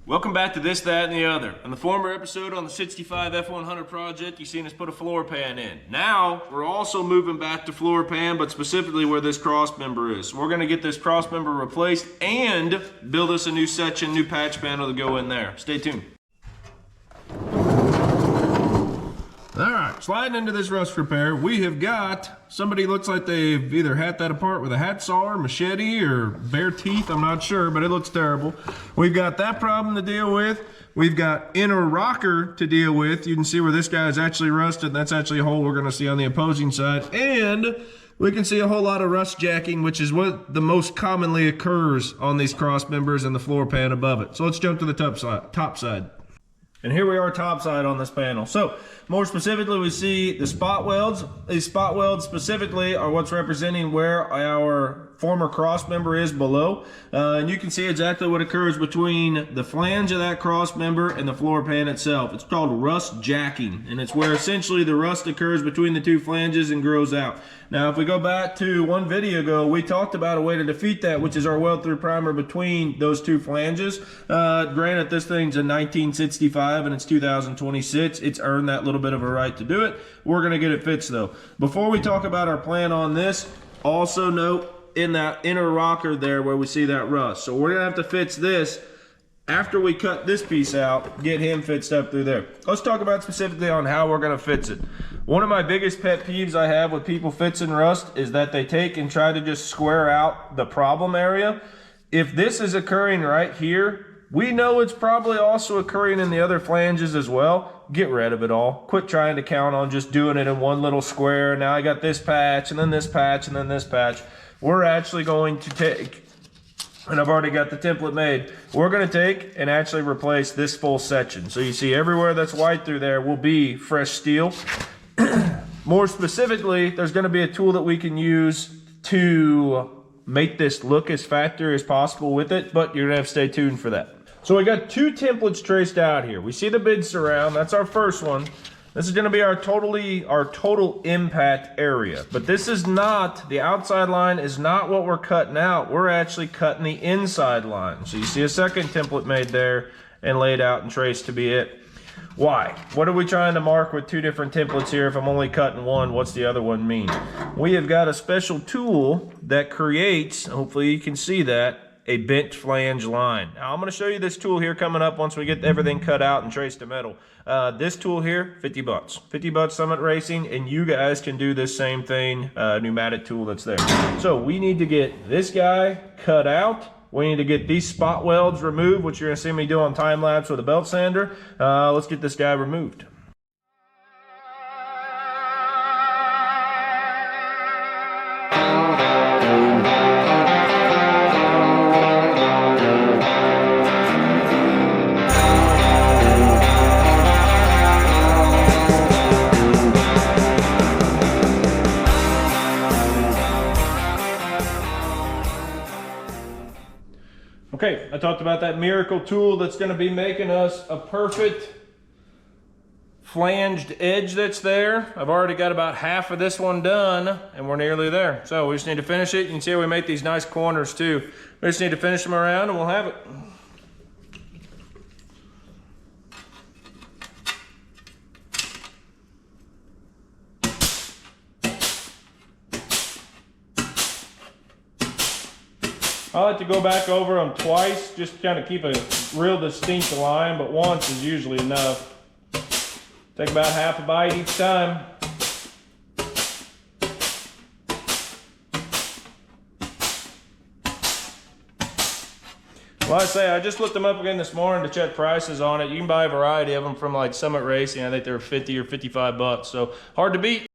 Welcome back to This, That, and the Other. In the former episode on the 65 F100 project, you've seen us put a floor pan in. Now, we're also moving back to floor pan, but specifically where this cross member is. So we're going to get this cross member replaced and build us a new section, new patch panel to go in there. Stay tuned. All right, sliding into this rust repair, we have got somebody looks like they've either had that apart with a hacksaw or machete or bare teeth, I'm not sure, but it looks terrible. We've got that problem to deal with. We've got inner rocker to deal with. You can see where this guy is actually rusted. That's actually a hole we're gonna see on the opposing side. And we can see a whole lot of rust jacking, which is what the most commonly occurs on these cross members and the floor pan above it. So let's jump to the top side. And here we are topside on this panel. So more specifically, we see the spot welds. These spot welds specifically are what's representing where our former cross member is below. And you can see exactly what occurs between the flange of that cross member and the floor pan itself. It's called rust jacking, and it's where essentially the rust occurs between the two flanges and grows out. Now, if we go back to one video ago, we talked about a way to defeat that, which is our weld-through primer between those two flanges. Granted, this thing's a 1965 and it's 2026. It's earned that little bit of a right to do it. We're gonna get it fixed though. Before we talk about our plan on this, also note in that inner rocker there where we see that rust. So we're gonna have to fix this after we cut this piece out, get him fixed up through there. Let's talk about specifically on how we're gonna fix it. One of my biggest pet peeves I have with people fixing rust is that they take and try to just square out the problem area. If this is occurring right here, we know it's probably also occurring in the other flanges as well. Get rid of it all. Quit trying to count on just doing it in one little square. Now I got this patch and then this patch and then this patch. We're actually going to take, and I've already got the template made, we're going to take and actually replace this full section. So you see everywhere that's white through there will be fresh steel. More specifically, there's going to be a tool that we can use to make this look as factory as possible with it, but you're going to have to stay tuned for that. So we got two templates traced out here. We see the bid surround, that's our first one. This is going to be our total impact area, but this is not, the outside line is not what we're cutting out. We're actually cutting the inside line. So you see a second template made there and laid out and traced to be it. Why? What are we trying to mark with two different templates here? If I'm only cutting one, what's the other one mean? We have got a special tool that creates, hopefully you can see that, a bent flange line. Now I'm going to show you this tool here coming up once we get everything cut out and traced to metal. This tool here, 50 bucks. 50 bucks Summit Racing, and you guys can do this same thing, pneumatic tool that's there. So we need to get this guy cut out. We need to get these spot welds removed, which you're going to see me do on time lapse with a belt sander. Let's get this guy removed. Okay, I talked about that miracle tool that's going to be making us a perfect flanged edge that's there. I've already got about half of this one done and we're nearly there. So we just need to finish it. You can see how we make these nice corners too. We just need to finish them around and we'll have it. I like to go back over them twice, just to kind of keep a real distinct line, but once is usually enough. Take about half a bite each time. Well, I say, I just looked them up again this morning to check prices on it. You can buy a variety of them from like Summit Racing. I think they're 50 or 55 bucks, so hard to beat.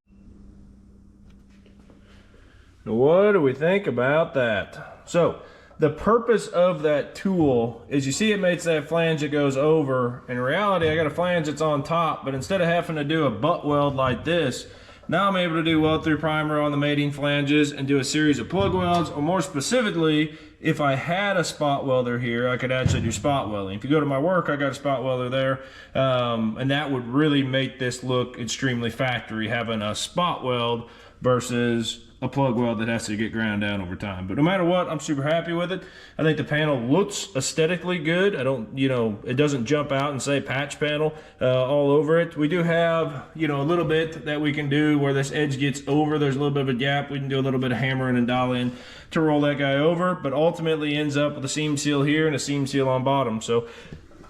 What do we think about that? So the purpose of that tool is, you see it makes that flange that goes over. In reality, I got a flange that's on top, but instead of having to do a butt weld like this, now I'm able to do weld through primer on the mating flanges and do a series of plug welds, or more specifically, if I had a spot welder here, I could actually do spot welding. If you go to my work, I got a spot welder there, and that would really make this look extremely factory, having a spot weld versus a plug weld that has to get ground down over time. But no matter what, I'm super happy with it. I think the panel looks aesthetically good. I don't, you know, it doesn't jump out and say patch panel all over it. We do have, you know, a little bit that we can do where this edge gets over. There's a little bit of a gap. We can do a little bit of hammering and dialing to roll that guy over, but ultimately ends up with a seam seal here and a seam seal on bottom. So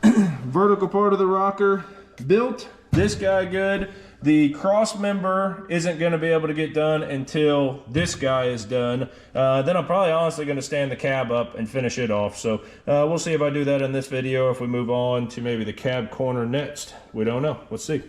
vertical part of the rocker built. This guy good. The cross member isn't going to be able to get done until this guy is done. Then I'm probably honestly going to stand the cab up and finish it off. So we'll see if I do that in this video, if we move on to maybe the cab corner next. We don't know. Let's see.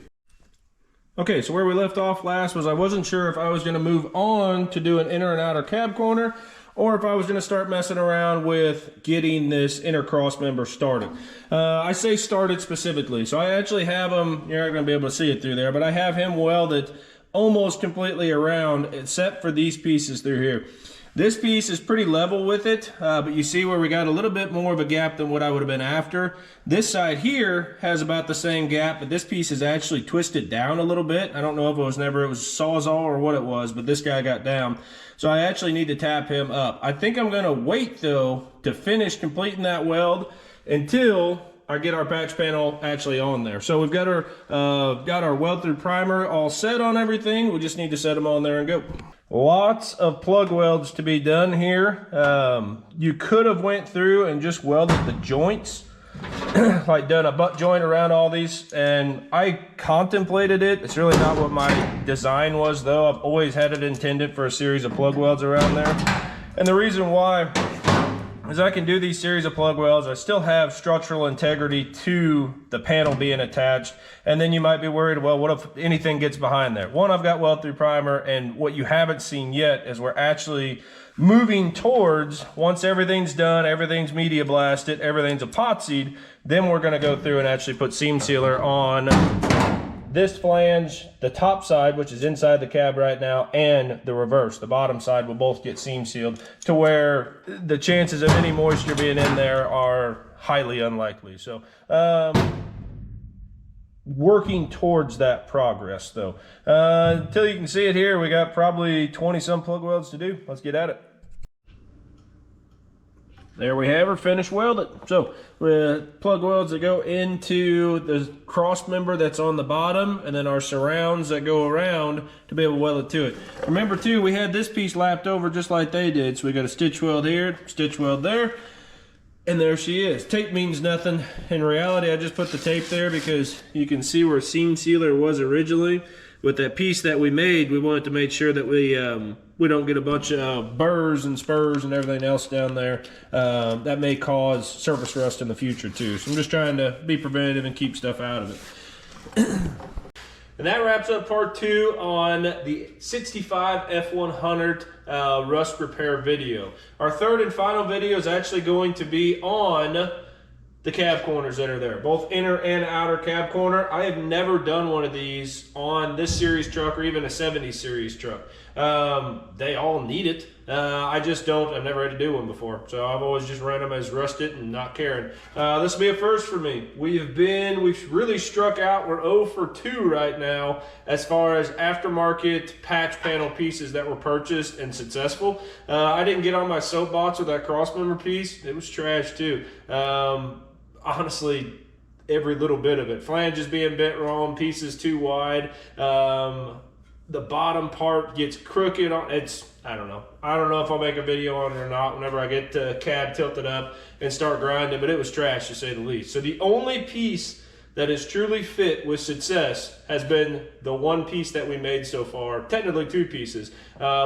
Okay, so where we left off last was I wasn't sure if I was going to move on to do an inner and outer cab corner, or if I was going to start messing around with getting this inner cross member started. I say started specifically, so I actually have him, you're not going to be able to see it through there, but I have him welded almost completely around except for these pieces through here. This piece is pretty level with it, but you see where we got a little bit more of a gap than what I would have been after. This side here has about the same gap, but this piece is actually twisted down a little bit. I don't know if it was Sawzall or what it was, but this guy got down. So I actually need to tap him up. I think I'm gonna wait though to finish completing that weld until I get our patch panel actually on there. So we've got our weld through primer all set on everything. We just need to set them on there and go. Lots of plug welds to be done here. You could have went through and just welded the joints, like done a butt joint around all these, and I contemplated it. It's really not what my design was though. I've always had it intended for a series of plug welds around there. And the reason why is I can do these series of plug welds. I still have structural integrity to the panel being attached. And then you might be worried, well, what if anything gets behind there? One, I've got weld through primer, and what you haven't seen yet is we're actually moving towards, once everything's done, everything's media blasted, everything's epoxied, then we're gonna go through and actually put seam sealer on this flange, the top side, which is inside the cab right now, and the reverse, the bottom side, will both get seam sealed to where the chances of any moisture being in there are highly unlikely. So working towards that progress though. Until you can see it here, we got probably 20 some plug welds to do. Let's get at it. There we have her finished welded. So plug welds that go into the cross member that's on the bottom, and then our surrounds that go around to be able to weld it to it. Remember too, we had this piece lapped over just like they did. So we got a stitch weld here, stitch weld there, and there she is. Tape means nothing. In reality, I just put the tape there because you can see where seam sealer was originally. With that piece that we made, we wanted to make sure that we don't get a bunch of burrs and spurs and everything else down there that may cause surface rust in the future too. So I'm just trying to be preventative and keep stuff out of it. And that wraps up part 2 on the 65 F100 rust repair video. Our third and final video is actually going to be on the cab corners that are there, both inner and outer cab corner. I have never done one of these on this series truck or even a 70 series truck. They all need it. I just don't. I've never had to do one before, so I've always just run them as rusted and not caring. This will be a first for me. We've really struck out. We're 0 for 2 right now as far as aftermarket patch panel pieces that were purchased and successful. I didn't get on my soapbox with that crossmember piece. It was trash too. Honestly, every little bit of it. Flanges being bent wrong, pieces too wide. The bottom part gets crooked. I don't know. I don't know if I'll make a video on it or not whenever I get the cab tilted up and start grinding, but it was trash to say the least. So the only piece that is truly fit with success has been the one piece that we made so far, technically 2 pieces,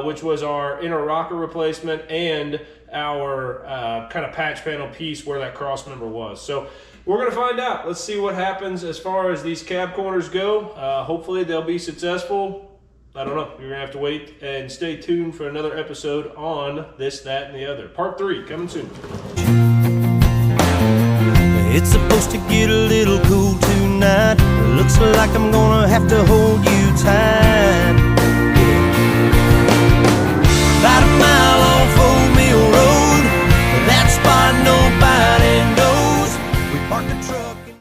which was our inner rocker replacement and our kind of patch panel piece where that cross member was. So we're gonna find out. Let's see what happens as far as these cab corners go. Hopefully they'll be successful. I don't know. You're gonna have to wait and stay tuned for another episode on this, that, and the other. Part 3 coming soon. It's supposed to get a little cool tonight. Looks like I'm gonna have to hold